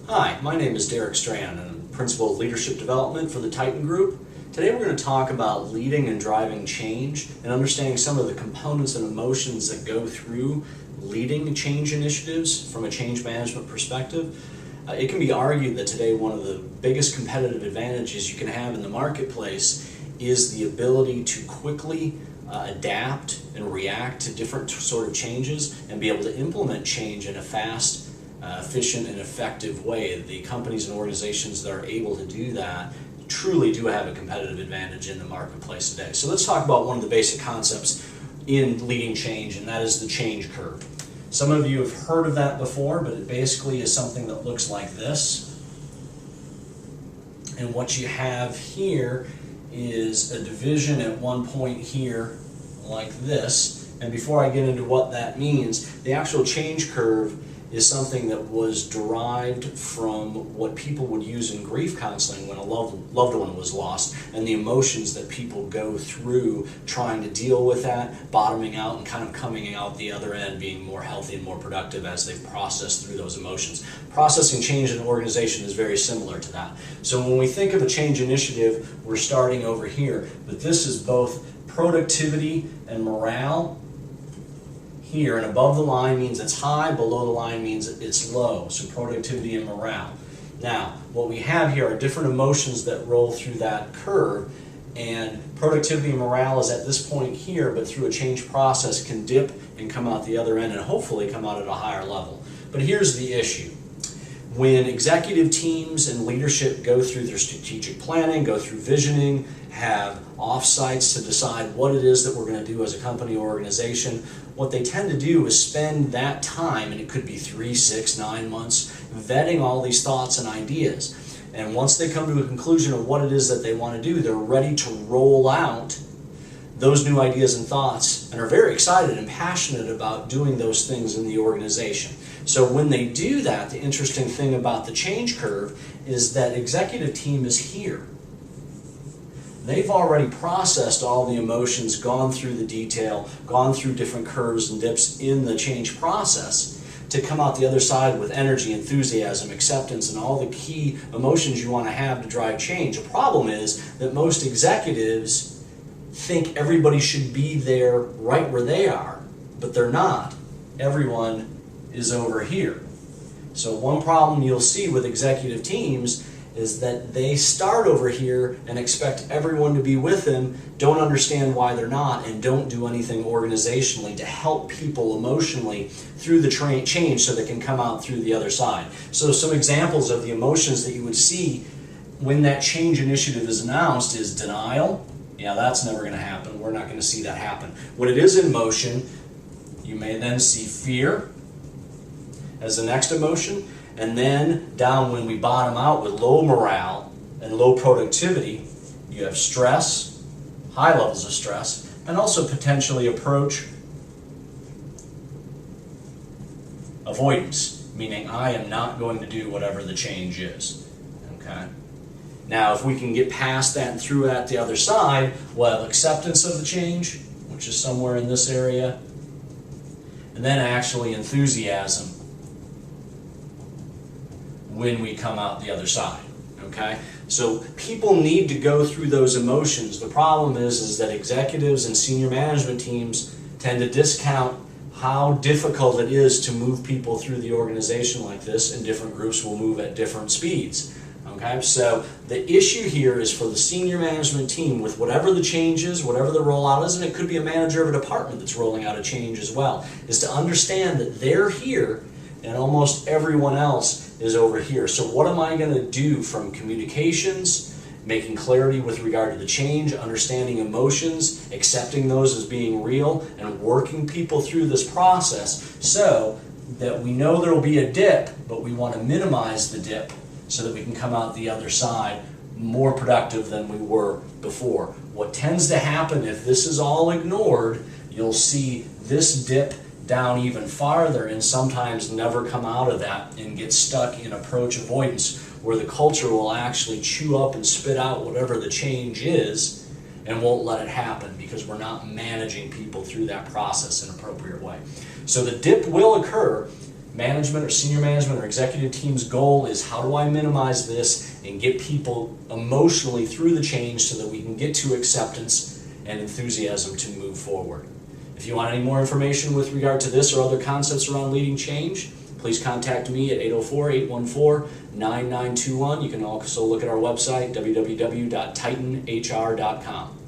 Hi, my name is Derrick Strand, and I'm Principal of Leadership Development for the Titan Group. Today we're going to talk about leading and driving change and understanding some of the components and emotions that go through leading change initiatives from a change management perspective. It can be argued that today one of the biggest competitive advantages you can have in the marketplace is the ability to quickly adapt and react to different sort of changes and be able to implement change in a fast, efficient and effective way. The companies and organizations that are able to do that truly do have a competitive advantage in the marketplace today. So let's talk about one of the basic concepts in leading change, and that is the change curve. Some of you have heard of that before, but it basically is something that looks like this. And what you have here is a division at one point here like this. And before I get into what that means, the actual change curve is something that was derived from what people would use in grief counseling when a loved one was lost, and the emotions that people go through trying to deal with that, bottoming out and kind of coming out the other end being more healthy and more productive as they've processed through those emotions. Processing change in an organization is very similar to that. So when we think of a change initiative, we're starting over here, but this is both productivity and morale here, and above the line means it's high, below the line means it's low, so productivity and morale. Now, what we have here are different emotions that roll through that curve, and productivity and morale is at this point here, but through a change process can dip and come out the other end and hopefully come out at a higher level. But here's the issue. When executive teams and leadership go through their strategic planning, go through visioning, have offsites to decide what it is that we're going to do as a company or organization, what they tend to do is spend that time, and it could be 3, 6, 9 months, vetting all these thoughts and ideas. And once they come to a conclusion of what it is that they want to do, they're ready to roll out those new ideas and thoughts and are very excited and passionate about doing those things in the organization. So when they do that, the interesting thing about the change curve is that executive team is here. They've already processed all the emotions, gone through the detail, gone through different curves and dips in the change process to come out the other side with energy, enthusiasm, acceptance, and all the key emotions you want to have to drive change. The problem is that most executives think everybody should be there right where they are, but they're not. Everyone is over here. So one problem you'll see with executive teams is that they start over here and expect everyone to be with them, don't understand why they're not, and don't do anything organizationally to help people emotionally through the change so they can come out through the other side. So some examples of the emotions that you would see when that change initiative is announced is denial. Yeah, that's never going to happen. We're not going to see that happen. When it is in motion, you may then see fear as the next emotion. And then down when we bottom out with low morale and low productivity, you have stress, high levels of stress, and also potentially approach avoidance, meaning I am not going to do whatever the change is. Okay? Now, if we can get past that and through at the other side, we'll have acceptance of the change, which is somewhere in this area, and then actually enthusiasm when we come out the other side. Okay? So people need to go through those emotions. The problem is that executives and senior management teams tend to discount how difficult it is to move people through the organization like this, and different groups will move at different speeds. Okay? So the issue here is for the senior management team, with whatever the change is, whatever the rollout is, and it could be a manager of a department that's rolling out a change as well, is to understand that they're here and almost everyone else is over here. So what am I going to do from communications, making clarity with regard to the change, understanding emotions, accepting those as being real, and working people through this process so that we know there will be a dip, but we want to minimize the dip so that we can come out the other side more productive than we were before. What tends to happen if this is all ignored, you'll see this dip down even farther and sometimes never come out of that and get stuck in approach avoidance, where the culture will actually chew up and spit out whatever the change is and won't let it happen because we're not managing people through that process in an appropriate way. So the dip will occur, management or senior management or executive team's goal is, how do I minimize this and get people emotionally through the change so that we can get to acceptance and enthusiasm to move forward. If you want any more information with regard to this or other concepts around leading change, please contact me at 804-814-9921. You can also look at our website, www.titanhr.com.